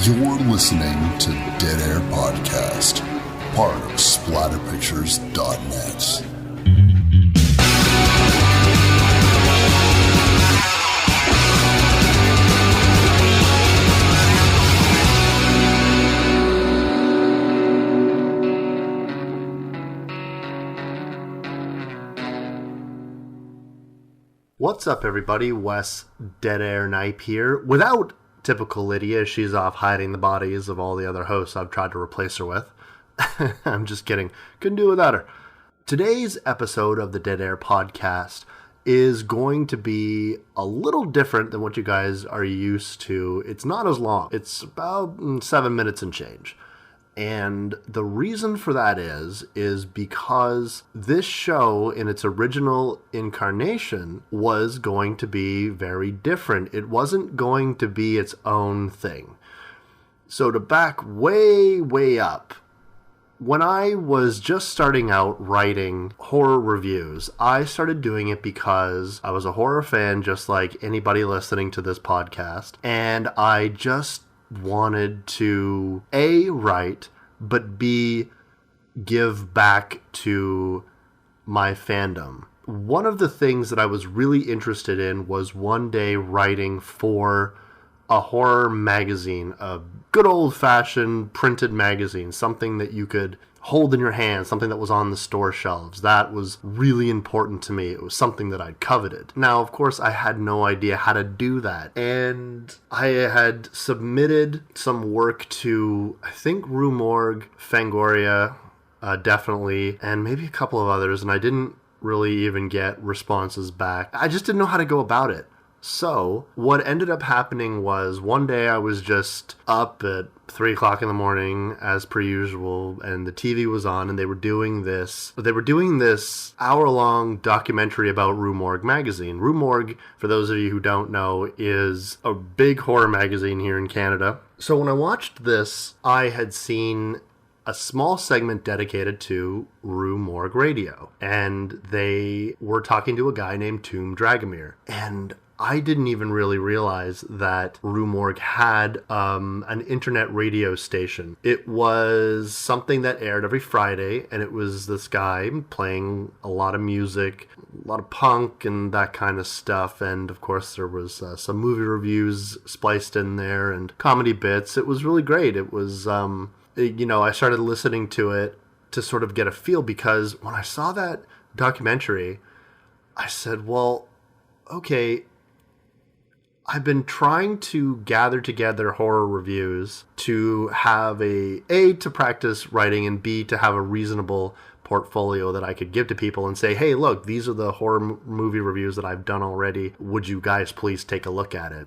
You're listening to Dead Air Podcast, part of Splatterpictures.net. What's up, everybody? Wes Dead Air Knipe here. Without typical Lydia, she's off hiding the bodies of all the other hosts I've tried to replace her with. I'm just kidding. Couldn't do it without her. Today's episode of the Dead Air Podcast is going to be a little different than what you guys are used to. It's not as long. It's about 7 minutes and change. And the reason for that is because this show in its original incarnation was going to be very different. It wasn't going to be its own thing. So to back way up, when I was just starting out writing horror reviews, I started doing it because I was a horror fan just like anybody listening to this podcast. And I just wanted to A, write, but B, give back to my fandom. One of the things that I was really interested in was one day writing for a horror magazine, a good old-fashioned printed magazine, something that you could hold in your hand, something that was on the store shelves. That was really important to me. It was something that I'd coveted. Now, of course, I had no idea how to do that. And I had submitted some work to, I think, Rue Morgue, Fangoria, definitely, and maybe a couple of others, and I didn't really even get responses back. I just didn't know how to go about it. So, what ended up happening was one day I was just up at 3 o'clock in the morning, as per usual, and the TV was on, and they were doing this hour-long documentary about Rue Morgue magazine. Rue Morgue, for those of you who don't know, is a big horror magazine here in Canada. So when I watched this, I had seen a small segment dedicated to Rue Morgue Radio, and they were talking to a guy named Tomb Dragomir, and I didn't even really realize that Rue Morgue had an internet radio station. It was something that aired every Friday, and it was this guy playing a lot of music, a lot of punk and that kind of stuff, and of course there was some movie reviews spliced in there and comedy bits. It was really great. It was, I started listening to it to sort of get a feel, because when I saw that documentary, I said, well, okay, I've been trying to gather together horror reviews to have to practice writing, and B, to have a reasonable portfolio that I could give to people and say, hey, look, these are the horror movie reviews that I've done already. Would you guys please take a look at it?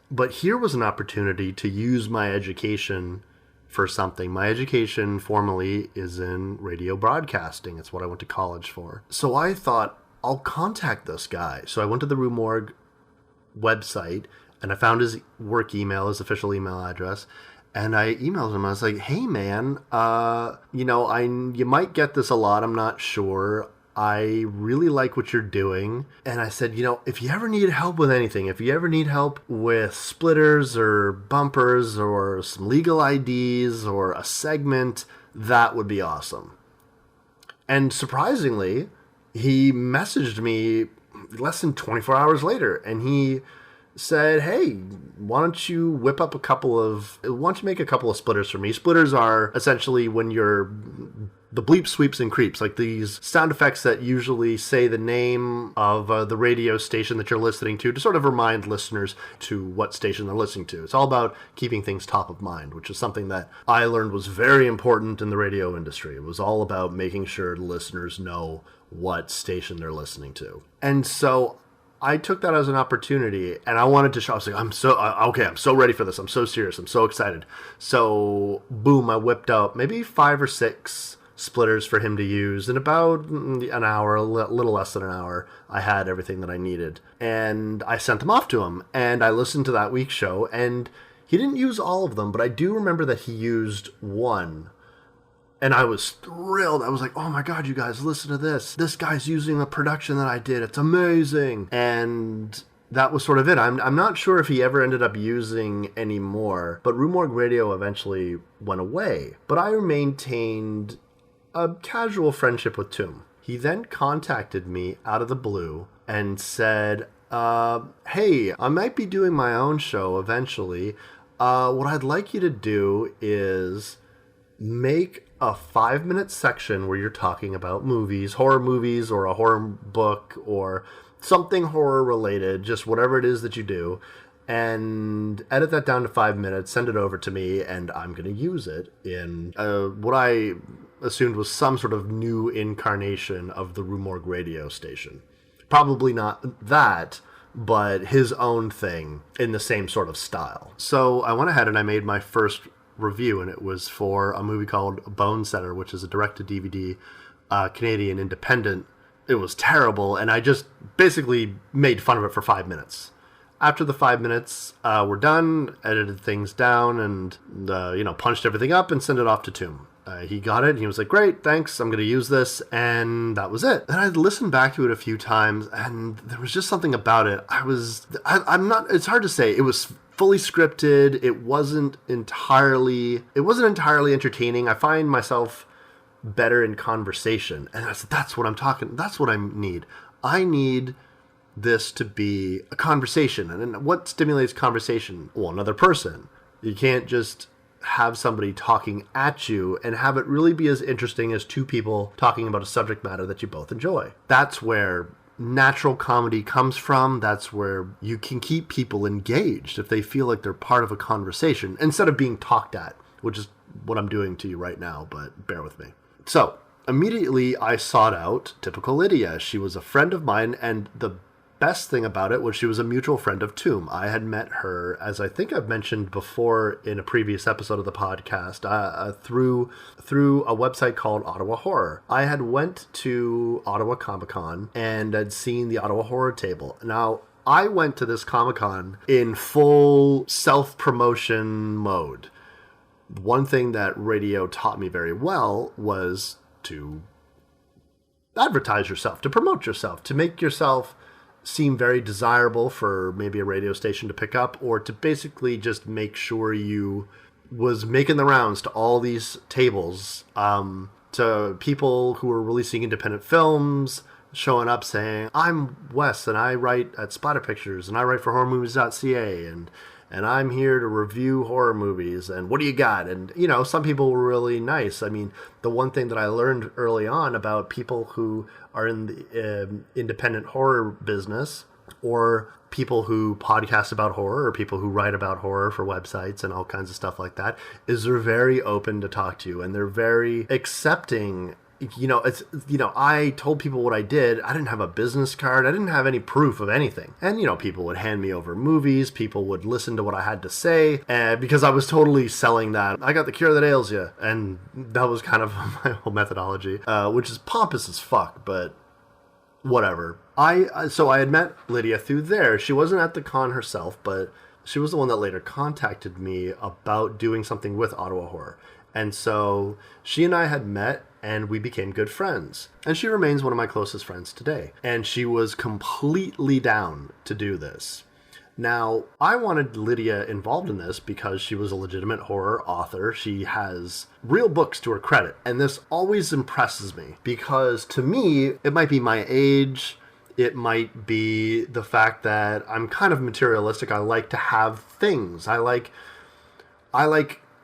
But here was an opportunity to use my education for something. My education formally is in radio broadcasting. It's what I went to college for. So I thought, I'll contact this guy. So I went to the Rue Morgue website, and I found his work email, his official email address, and I emailed him. I was like, hey man, you might get this a lot, I'm not sure. I really like what you're doing. And I said, if you ever need help with anything, if you ever need help with splitters or bumpers or some legal IDs or a segment, that would be awesome. And surprisingly, he messaged me less than 24 hours later, and he said, hey, why don't you make a couple of splitters for me? Splitters are essentially when the bleep, sweeps, and creeps, like these sound effects that usually say the name of the radio station that you're listening to sort of remind listeners to what station they're listening to. It's all about keeping things top of mind, which is something that I learned was very important in the radio industry. It was all about making sure listeners know what station they're listening to. And so I took that as an opportunity, and I wanted to show. I was like, I'm so ready for this. I'm so serious. I'm so excited. So boom, I whipped out maybe 5 or 6 splitters for him to use. In about an hour, a little less than an hour, I had everything that I needed. And I sent them off to him, and I listened to that week's show, and he didn't use all of them, but I do remember that he used one. And I was thrilled. I was like, oh my God, you guys, listen to this. This guy's using a production that I did. It's amazing. And that was sort of it. I'm not sure if he ever ended up using any more, but Rue Morgue Radio eventually went away. But I maintained a casual friendship with Toom. He then contacted me out of the blue and said, hey, I might be doing my own show eventually. What I'd like you to do is make a 5-minute section where you're talking about movies, horror movies, or a horror book, or something horror related, just whatever it is that you do, and edit that down to 5 minutes, send it over to me, and I'm going to use it in what I assumed was some sort of new incarnation of the Rue Morgue radio station. Probably not that, but his own thing in the same sort of style. So I went ahead and I made my first review, and it was for a movie called Bone Center, which is a direct-to-DVD Canadian independent. It was terrible, and I just basically made fun of it for 5 minutes. After the 5 minutes were done, edited things down, and punched everything up and sent it off to Toom. He got it, and he was like, great, thanks, I'm going to use this, and that was it. Then I listened back to it a few times, and there was just something about it. It's hard to say. It was fully scripted. It wasn't entirely entertaining. I find myself better in conversation, and that's what I need. I need this to be a conversation. And what stimulates conversation? Well, another person. You can't just have somebody talking at you and have it really be as interesting as two people talking about a subject matter that you both enjoy. That's where natural comedy comes from. That's where you can keep people engaged if they feel like they're part of a conversation instead of being talked at, which is what I'm doing to you right now, but bear with me. So immediately I sought out typical Lydia. She was a friend of mine, and the best thing about it was she was a mutual friend of Toom. I had met her, as I think I've mentioned before in a previous episode of the podcast, through a website called Ottawa Horror. I had went to Ottawa Comic-Con and had seen the Ottawa Horror Table. Now, I went to this Comic-Con in full self-promotion mode. One thing that radio taught me very well was to advertise yourself, to promote yourself, to make yourself seem very desirable for maybe a radio station to pick up, or to basically just make sure you was making the rounds to all these tables, to people who were releasing independent films, showing up saying, I'm Wes and I write at Splatterpictures and I write for horrormovies.ca and I'm here to review horror movies, and what do you got? And, some people were really nice. I mean, the one thing that I learned early on about people who are in the independent horror business, or people who podcast about horror, or people who write about horror for websites and all kinds of stuff like that, is they're very open to talk to you, and they're very accepting. I told people what I did. I didn't have a business card. I didn't have any proof of anything. And, people would hand me over movies. People would listen to what I had to say. Because I was totally selling that. I got the cure that ails you. And that was kind of my whole methodology, which is pompous as fuck, but whatever. So I had met Lydia through there. She wasn't at the con herself, but she was the one that later contacted me about doing something with Ottawa Horror. And so she and I had met, and we became good friends. And she remains one of my closest friends today. And she was completely down to do this. Now, I wanted Lydia involved in this because she was a legitimate horror author. She has real books to her credit. And this always impresses me because, to me, it might be my age. It might be the fact that I'm kind of materialistic. I like to have things. I like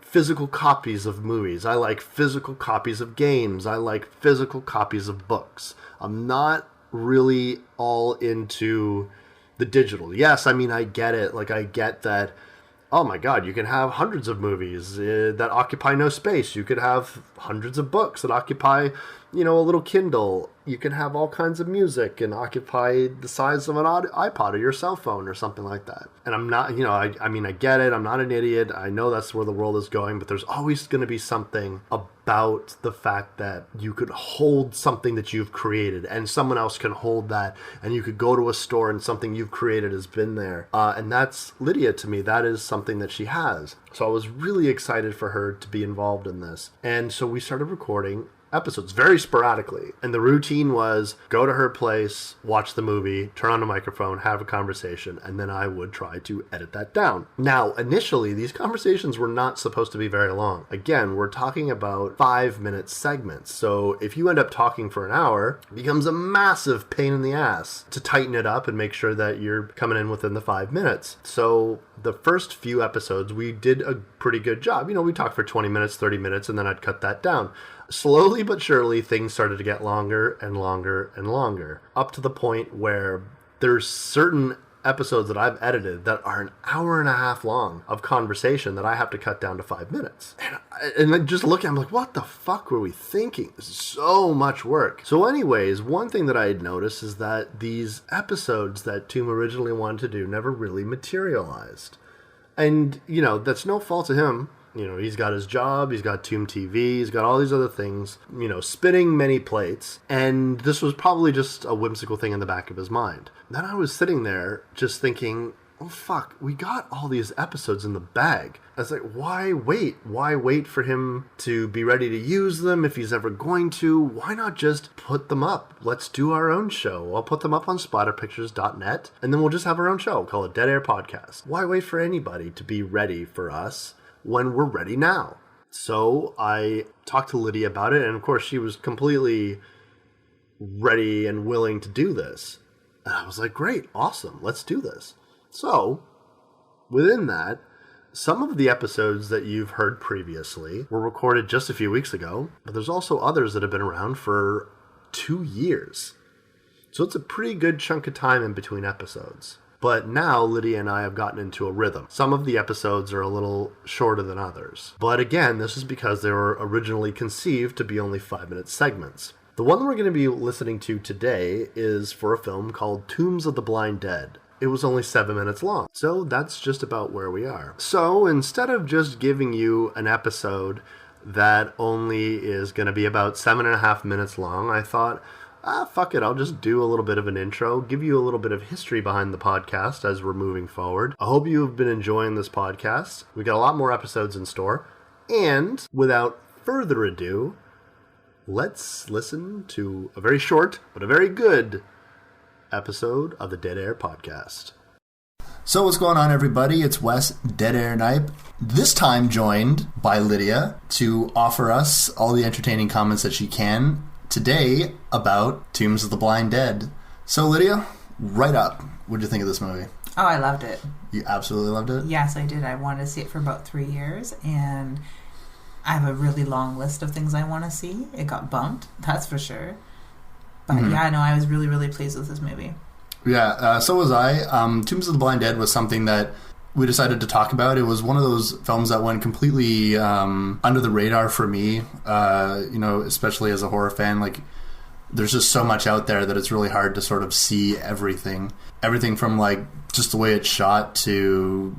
physical copies of movies. I like physical copies of games. I like physical copies of books. I'm not really all into the digital. Yes, I mean, I get it. Like, I get that, oh my God, you can have hundreds of movies that occupy no space. You could have hundreds of books that occupy, a little Kindle. You can have all kinds of music and occupy the size of an iPod or your cell phone or something like that. And I'm not, I get it. I'm not an idiot. I know that's where the world is going, but there's always going to be something about the fact that you could hold something that you've created and someone else can hold that, and you could go to a store and something you've created has been there. And that's Lydia to me. That is something that she has. So I was really excited for her to be involved in this. And so we started recording. episodes very sporadically. And the routine was go to her place, watch the movie, turn on the microphone, have a conversation, and then I would try to edit that down. Now, initially, these conversations were not supposed to be very long. Again, we're talking about 5-minute segments. So if you end up talking for an hour, it becomes a massive pain in the ass to tighten it up and make sure that you're coming in within the 5 minutes. So the first few episodes, we did a pretty good job. You know, we talked for 20 minutes, 30 minutes, and then I'd cut that down. Slowly but surely, things started to get longer and longer and longer, up to the point where there's certain episodes that I've edited that are an hour and a half long of conversation that I have to cut down to 5 minutes. And then just looking, I'm like, what the fuck were we thinking? This is so much work. So anyways, one thing that I had noticed is that these episodes that Toom originally wanted to do never really materialized. And, you know, that's no fault of him. You know, he's got his job, he's got Toom TV, he's got all these other things, you know, spinning many plates. And this was probably just a whimsical thing in the back of his mind. Then I was sitting there just thinking, oh, fuck, we got all these episodes in the bag. I was like, why wait? Why wait for him to be ready to use them if he's ever going to? Why not just put them up? Let's do our own show. I'll put them up on splatterpictures.net, and then we'll just have our own show called Dead Air Podcast. Why wait for anybody to be ready for us when we're ready now? So I talked to Lydia about it, and of course she was completely ready and willing to do this. And I was like, great, awesome, let's do this. So, within that, some of the episodes that you've heard previously were recorded just a few weeks ago, but there's also others that have been around for 2 years. So it's a pretty good chunk of time in between episodes. But now Lydia and I have gotten into a rhythm. Some of the episodes are a little shorter than others. But again, this is because they were originally conceived to be only 5-minute segments. The one that we're going to be listening to today is for a film called Tombs of the Blind Dead. It was only 7 minutes long. So that's just about where we are. So instead of just giving you an episode that only is going to be about 7.5 minutes long, I thought, fuck it, I'll just do a little bit of an intro, give you a little bit of history behind the podcast as we're moving forward. I hope you've been enjoying this podcast. We got a lot more episodes in store. And without further ado, let's listen to a very short but a very good episode of the Dead Air Podcast. So what's going on, everybody? It's Wes, Dead Air Nipe, this time joined by Lydia to offer us all the entertaining comments that she can today about Tombs of the Blind Dead. So Lydia, right up, what did you think of this movie? Oh, I loved it. You absolutely loved it? Yes, I did. I wanted to see it for about 3 years, and I have a really long list of things I want to see. It got bumped, that's for sure. But yeah, no, I was really, really pleased with this movie. Yeah, so was I. Tombs of the Blind Dead was something that we decided to talk about. It was one of those films that went completely under the radar for me, you know, especially as a horror fan. Like, there's just so much out there that it's really hard to sort of see everything. Everything from, like, just the way it's shot to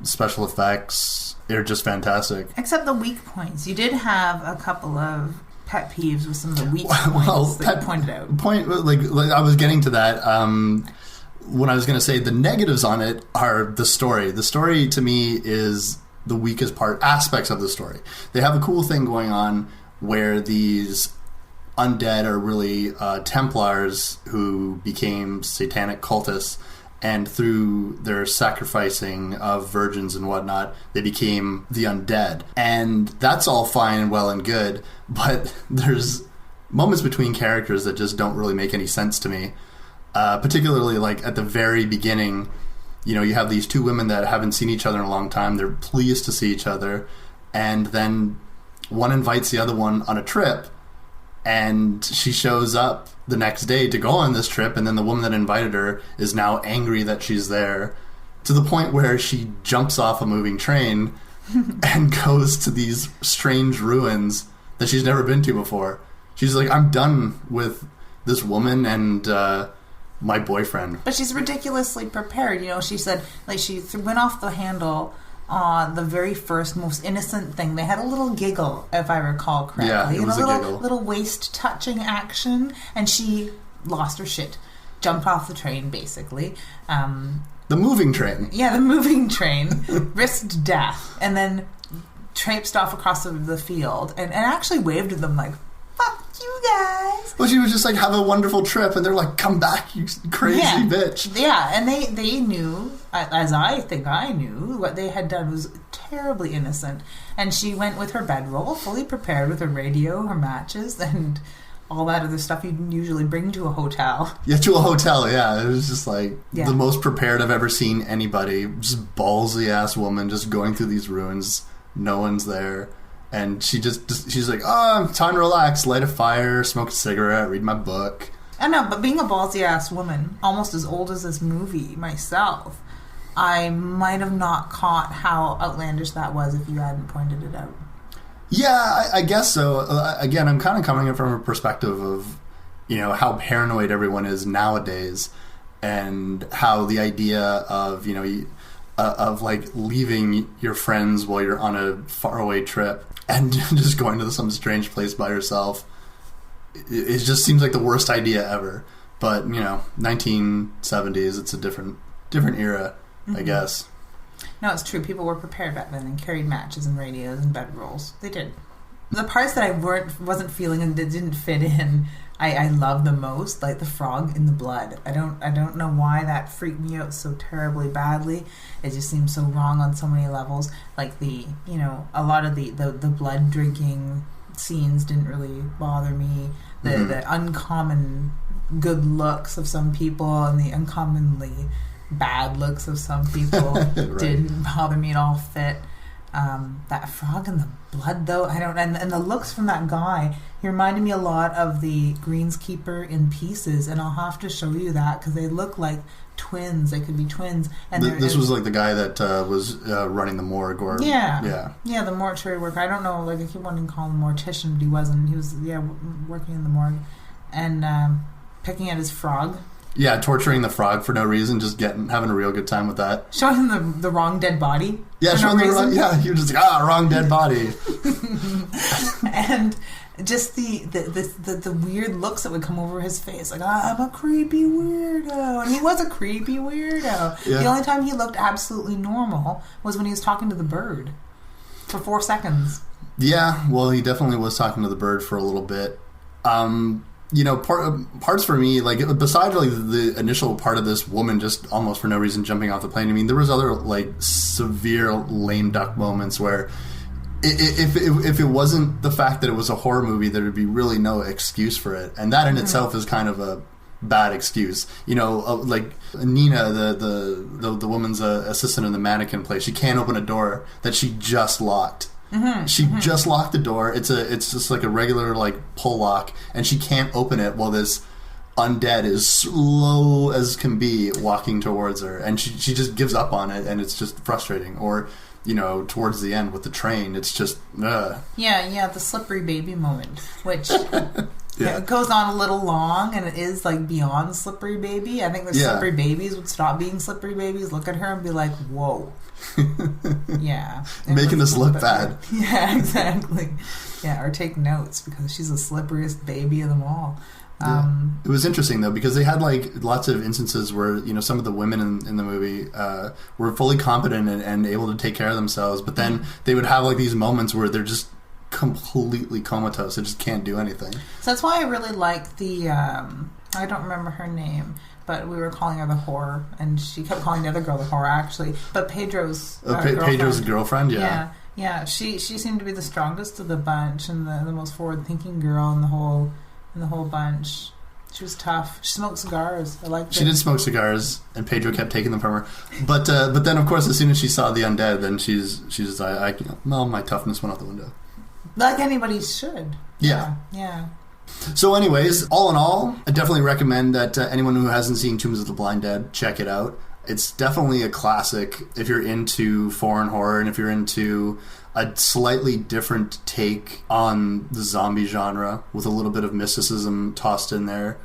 special effects. They're just fantastic. Except the weak points. You did have a couple of pet peeves with some of the weak points that you pointed out. Like I was getting to that when I was going to say the negatives on it are the story. The story to me is the weakest aspects of the story. They have a cool thing going on where these undead are really Templars who became satanic cultists, and through their sacrificing of virgins and whatnot, they became the undead. And that's all fine and well and good, but there's moments between characters that just don't really make any sense to me. Particularly, like, at the very beginning, you know, you have these two women that haven't seen each other in a long time. They're pleased to see each other. And then one invites the other one on a trip, and she shows up the next day to go on this trip, and then the woman that invited her is now angry that she's there, to the point where she jumps off a moving train and goes to these strange ruins that she's never been to before. She's like, I'm done with this woman and my boyfriend. But she's ridiculously prepared. You know, she said, like, she went off the handle on the very first, most innocent thing. They had a little giggle, if I recall correctly. Yeah, it was a giggle. Little waist-touching action, and she lost her shit. Jumped off the train, basically. The moving train. Yeah, the moving train. Risked death. And then traipsed off across the field and actually waved at them like, fuck you guys. Well, she was just like, have a wonderful trip, and they're like, come back, you crazy bitch. Yeah, and they knew, as I think I knew, what they had done was terribly innocent. And she went with her bedroll, fully prepared with her radio, her matches, and all that other stuff you'd usually bring to a hotel. Yeah, to a hotel, yeah. It was just like the most prepared I've ever seen anybody. Just ballsy ass woman just going through these ruins. No one's there. And she's like, oh, time to relax, light a fire, smoke a cigarette, read my book. I know, but being a ballsy ass woman, almost as old as this movie myself, I might have not caught how outlandish that was if you hadn't pointed it out. Yeah, I guess so. Again, I'm kind of coming from a perspective of, how paranoid everyone is nowadays, and how the idea of, of like leaving your friends while you're on a faraway trip and just going to some strange place by yourself, it just seems like the worst idea ever. But 1970s, it's a different era, I guess. No, it's true. People were prepared back then and carried matches and radios and bedrolls. They did. The parts that I wasn't feeling and that didn't fit in, I love the most, like the frog in the blood. I don't know why that freaked me out so terribly badly. It just seems so wrong on so many levels. Like a lot of the blood drinking scenes didn't really bother me. The uncommon good looks of some people and the uncommonly bad looks of some people right. didn't bother me at all fit. That frog in the blood, though, and the looks from that guy, he reminded me a lot of the greenskeeper in Pieces, and I'll have to show you that because they look like twins. They could be twins. And this was like the guy that was running the morgue, or the mortuary worker. I don't know, like I keep wanting to call him a mortician, but he wasn't. He was working in the morgue and picking at his frog. Yeah, torturing the frog for no reason, just having a real good time with that. Showing him the wrong dead body. Yeah, showing the wrong. Yeah, you're just like, wrong dead body. And just the weird looks that would come over his face, like I'm a creepy weirdo, and he was a creepy weirdo. Yeah. The only time he looked absolutely normal was when he was talking to the bird for 4 seconds. Yeah, well, he definitely was talking to the bird for a little bit. Parts for me, like, besides like the initial part of this woman just almost for no reason jumping off the plane, I mean, there was other like severe lame duck moments where if it wasn't the fact that it was a horror movie, there would be really no excuse for it, and that in itself is kind of a bad excuse. Like Nina, the woman's assistant in the mannequin place, she can't open a door that she just locked. She just locked the door. It's just like a regular like pull lock, and she can't open it while this undead is slow as can be walking towards her, and she just gives up on it, and it's just frustrating. Or towards the end with the train, it's just the slippery baby moment, which it goes on a little long, and it is like beyond slippery baby. I think the slippery babies would stop being slippery babies, look at her and be like, whoa. Yeah, making us look bad. Yeah, exactly. Yeah, or take notes because she's the slipperiest baby of them all. It was interesting though, because they had like lots of instances where some of the women in the movie were fully competent and able to take care of themselves, but then they would have like these moments where they're just completely comatose. They just can't do anything. So that's why I really like the I don't remember her name, but we were calling her the whore, and she kept calling the other girl the whore, actually. But Pedro's Pedro's girlfriend, yeah. She seemed to be the strongest of the bunch and the most forward-thinking girl in the whole bunch. She was tough. She smoked cigars. I liked it. She did smoke cigars, and Pedro kept taking them from her. But then, of course, as soon as she saw the undead, then she's just like, my toughness went out the window. Like anybody should. Yeah. Yeah. So anyways, all in all, I definitely recommend that anyone who hasn't seen Tombs of the Blind Dead, check it out. It's definitely a classic if you're into foreign horror and if you're into a slightly different take on the zombie genre with a little bit of mysticism tossed in there,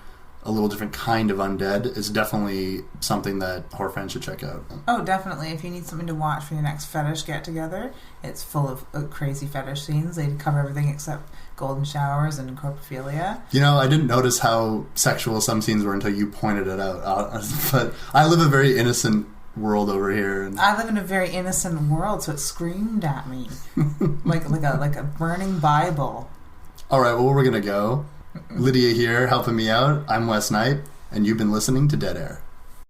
a little different kind of undead. It's definitely something that horror fans should check out. Oh, definitely. If you need something to watch for your next fetish get-together, it's full of crazy fetish scenes. They cover everything except golden showers and necrophilia. I didn't notice how sexual some scenes were until you pointed it out. But I live a very innocent world over here. And I live in a very innocent world, so it screamed at me like a burning Bible. All right, well, we're gonna go. Lydia here helping me out. I'm Wes Knight, and you've been listening to Dead Air.